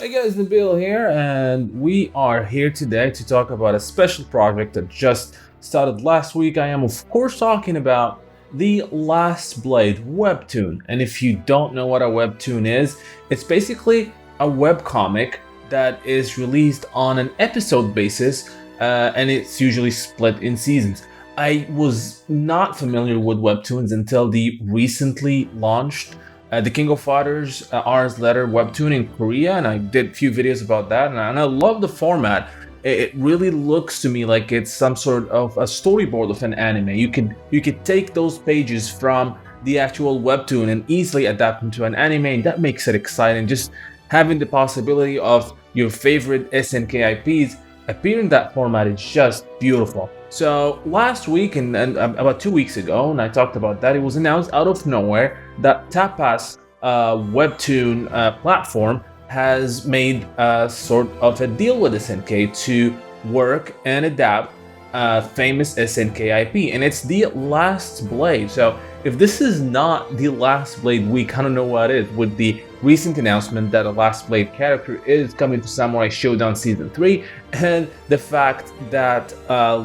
Hey guys, Nabil here, and we are here today to talk about a special project that just started last week. I am, of course, talking about the Last Blade Webtoon. And if you don't know what a Webtoon is, it's basically a webcomic that is released on an episode basis, and it's usually split in seasons. I was not familiar with Webtoons until the recently launched the King of Fighters R's Letter Webtoon in Korea, and I did a few videos about that, and I love the format. It really looks to me like it's some sort of a storyboard of an anime. You could take those pages from the actual webtoon and easily adapt them to an anime, and that makes it exciting. Just having the possibility of your favorite SNK IPs appear in that format is just beautiful. So last week and about 2 weeks ago, and I talked about that, it was announced out of nowhere that Tapas Webtoon platform has made a sort of a deal with SNK to work and adapt famous SNK IP, and it's the Last Blade. So if this is not the Last Blade week, I don't know what is. With the recent announcement that a Last Blade character is coming to Samurai Showdown Season 3, and the fact that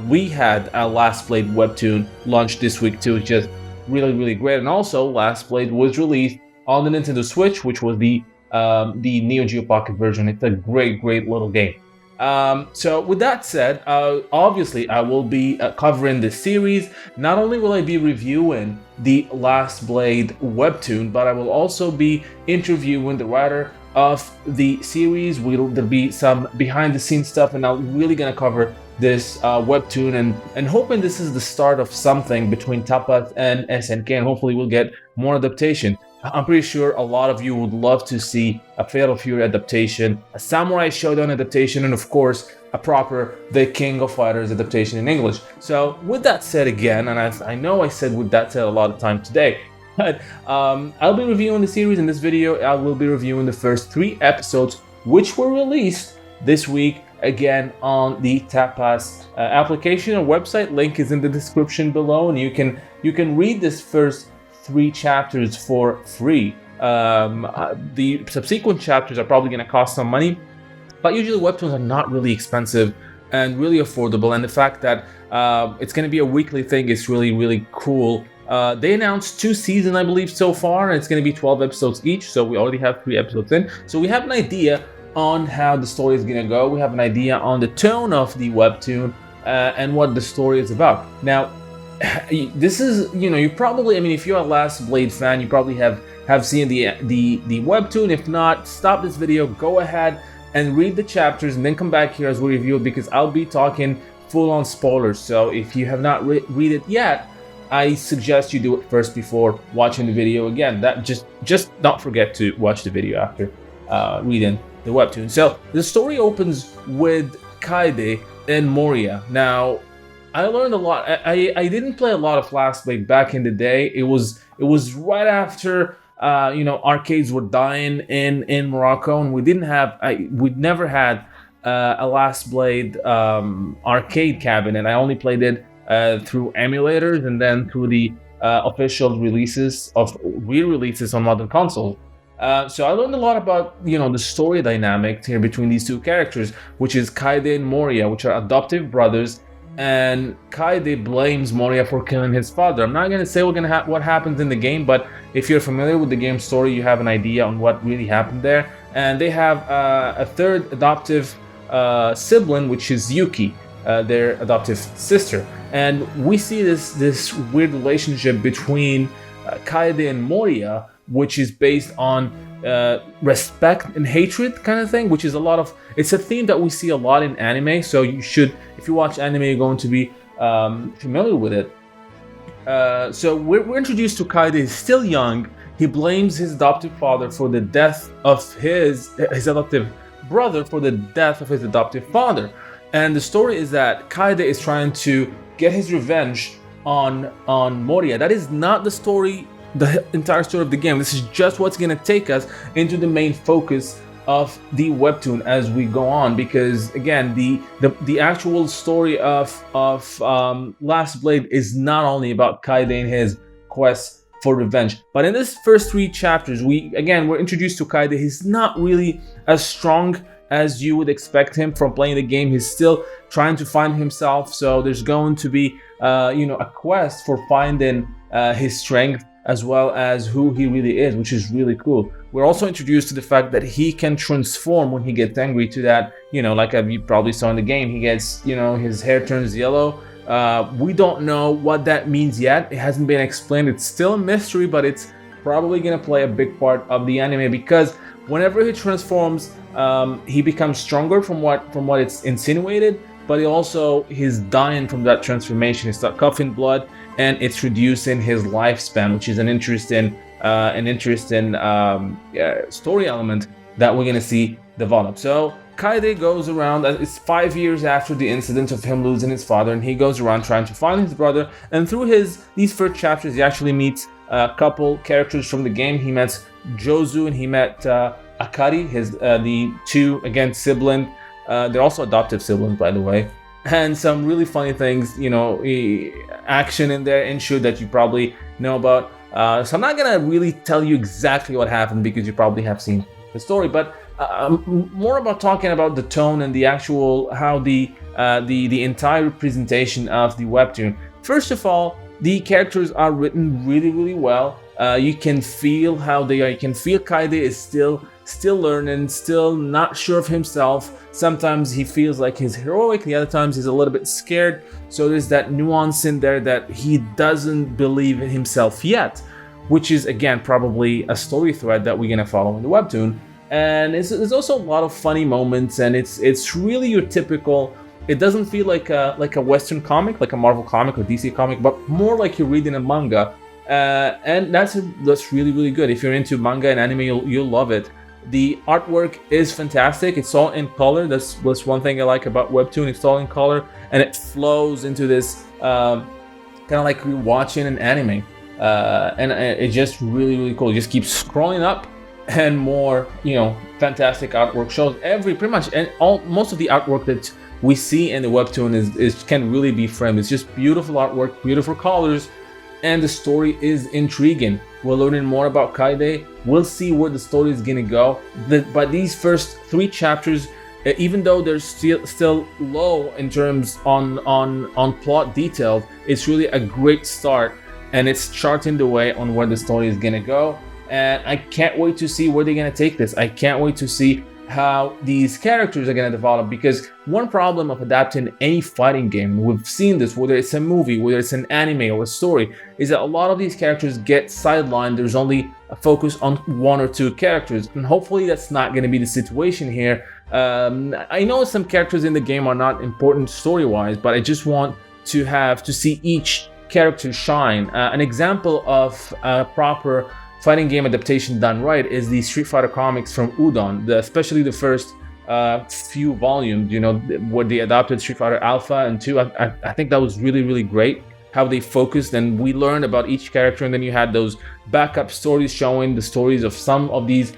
we had a Last Blade webtoon launched this week too, is just really great. And also, Last Blade was released on the Nintendo Switch, which was the Neo Geo Pocket version. It's a great little game. So with that said, obviously I will be covering the series. Not only will I be reviewing the Last Blade webtoon, but I will also be interviewing the writer of the series. There'll be some behind the scenes stuff, and I'm really gonna cover this webtoon, and hoping this is the start of something between Tapas and SNK, and hopefully we'll get more adaptation. I'm pretty sure a lot of you would love to see a Fatal Fury adaptation, a Samurai Showdown adaptation, and of course, a proper The King of Fighters adaptation in English. So with that said again, and I know I said with that said a lot of time today, but I'll be reviewing the series in this video. I will be reviewing the first 3 episodes, which were released this week, again on the Tapas application or website. Link is in the description below, and you can read this first 3 chapters for free. The subsequent chapters are probably going to cost some money, but usually webtoons are not really expensive and really affordable. And the fact that it's going to be a weekly thing is really cool. They announced 2 seasons, I believe, so far, and it's going to be 12 episodes each. So we already have 3 episodes in. So we have an idea on how the story is going to go. We have an idea on the tone of the webtoon and what the story is about. Now, this is, you probably, I mean, if you're a Last Blade fan, you probably have seen the webtoon. If not, stop this video, go ahead and read the chapters, and then come back here as we review it, because I'll be talking full-on spoilers. So if you have not read it yet, I suggest you do it first before watching the video again. That just don't forget to watch the video after reading the webtoon. So the story opens with Kaede and Moria. Now, I learned a lot. I didn't play a lot of Last Blade back in the day. It was right after arcades were dying in Morocco, and we'd never had a Last Blade arcade cabinet. I only played it through emulators, and then through the official releases of re-releases on modern consoles. So I learned a lot about the story dynamic here between these 2 characters, which is Kaede and Moria, which are adoptive brothers. And Kaede blames Moria for killing his father. I'm not going to say what happens in the game, but if you're familiar with the game story, you have an idea on what really happened there. And they have a 3rd adoptive sibling, which is Yuki, their adoptive sister. And we see this weird relationship between Kaede and Moria, which is based on respect and hatred kind of thing, which is it's a theme that we see a lot in anime. So you should, if you watch anime, you're going to be familiar with it. So we're introduced to Kaede. He's still young. He blames his adoptive father for the death of his adoptive brother for the death of his adoptive father. And the story is that Kaede is trying to get his revenge on Moria. That is not the story, the entire story of the game. This is just what's going to take us into the main focus of the webtoon as we go on, because again, the actual story of Last Blade is not only about Kaede and his quest for revenge. But in this first 3 chapters, we're introduced to Kaide. He's not really as strong as you would expect him from playing the game. He's still trying to find himself. So there's going to be a quest for finding his strength as well as who he really is, which is really cool. We're also introduced to the fact that he can transform when he gets angry to that, like you probably saw in the game, he gets, his hair turns yellow. We don't know what that means yet. It hasn't been explained. It's still a mystery, but it's probably gonna play a big part of the anime, because whenever he transforms, he becomes stronger from what it's insinuated, but he's dying from that transformation. He starts coughing blood, and it's reducing his lifespan, which is an interesting story element that we're gonna see develop. So Kaide goes around. It's 5 years after the incident of him losing his father, and he goes around trying to find his brother. And through these first chapters, he actually meets a couple characters from the game. He met Jozu and he met Akari, the two siblings. They're also adoptive siblings, by the way. And some really funny things, action in there, ensure that you probably know about. So I'm not gonna really tell you exactly what happened, because you probably have seen the story, but more about talking about the tone and the actual how the entire presentation of the webtoon. First of all, the characters are written really, really well. You can feel how they are. You can feel Kaide is still learning, still not sure of himself. Sometimes he feels like he's heroic, the other times he's a little bit scared. So there's that nuance in there that he doesn't believe in himself yet, which is again probably a story thread that we're gonna follow in the webtoon. And there's also a lot of funny moments, and it's really your typical. It doesn't feel like a Western comic, like a Marvel comic or DC comic, but more like you're reading a manga. And that's really, really good. If you're into manga and anime, you'll love it. The artwork is fantastic. It's all in color. That's one thing I like about Webtoon. It's all in color, and it flows into this kind of like you're watching an anime. And it's just really, really cool. You just keep scrolling up, and more, fantastic artwork shows pretty much, and most of the artwork that we see in the Webtoon is can really be framed. It's just beautiful artwork, beautiful colors, and the story is intriguing. We're learning more about Kaide. We'll see where the story is gonna go. But these first 3 chapters, even though they're still low in terms on plot details, it's really a great start, and it's charting the way on where the story is gonna go. And I can't wait to see where they're gonna take this. I can't wait to see how these characters are going to develop, because one problem of adapting any fighting game, we've seen this, whether it's a movie, whether it's an anime or a story, is that a lot of these characters get sidelined. There's only a focus on 1 or 2 characters, and hopefully that's not going to be the situation here. I know some characters in the game are not important story-wise, but I just want to see each character shine. An example of a proper fighting game adaptation done right is the Street Fighter comics from Udon, especially the first few volumes, where they adopted Street Fighter Alpha and 2. I think that was really, really great how they focused, and we learned about each character, and then you had those backup stories showing the stories of some of these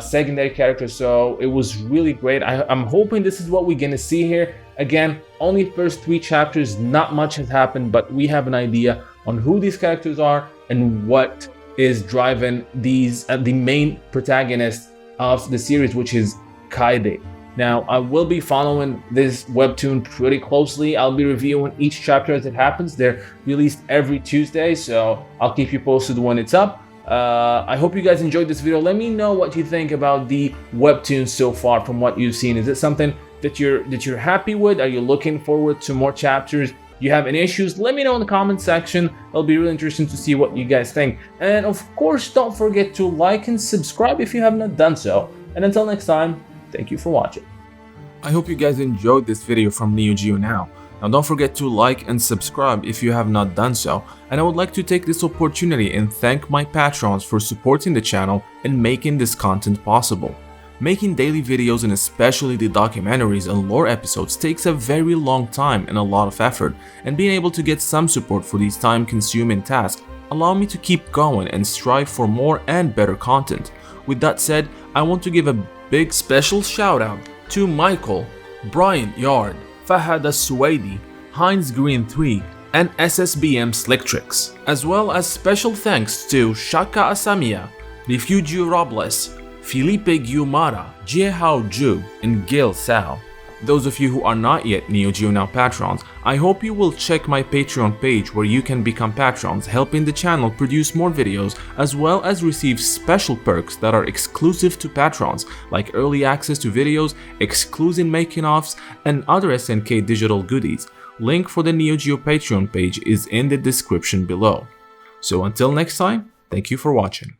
secondary characters. So it was really great. I'm hoping this is what we're gonna see here. Again, only first 3 chapters, not much has happened, but we have an idea on who these characters are and what is driving the main protagonist of the series, which is Kaide. Now, I will be following this webtoon pretty closely. I'll be reviewing each chapter as it happens. They're released every Tuesday, so I'll keep you posted when it's up. I hope you guys enjoyed this video. Let me know what you think about the webtoon so far from what you've seen. Is it something that you're happy with? Are you looking forward to more chapters? You have any issues? Let me know in the comment section. It'll be really interesting to see what you guys think. And of course, don't forget to like and subscribe if you have not done so. And until next time, thank you for watching. I hope you guys enjoyed this video from Neo Geo Now. Now don't forget to like and subscribe if you have not done so. And I would like to take this opportunity and thank my patrons for supporting the channel and making this content possible. Making daily videos and especially the documentaries and lore episodes takes a very long time and a lot of effort, and being able to get some support for these time-consuming tasks allow me to keep going and strive for more and better content. With that said, I want to give a big special shout out to Michael, Brian Yard, Fahad As-Suwaidi, Heinz Green 3, and SSBM Slick Tricks, as well as special thanks to Shaka Asamiya, Refugio Robles, Felipe Guiumara, Jiehao Zhu, and Gil Sao. Those of you who are not yet NeoGeoNow patrons, I hope you will check my Patreon page where you can become patrons, helping the channel produce more videos, as well as receive special perks that are exclusive to patrons, like early access to videos, exclusive making-offs, and other SNK digital goodies. Link for the NeoGeo Patreon page is in the description below. So until next time, thank you for watching.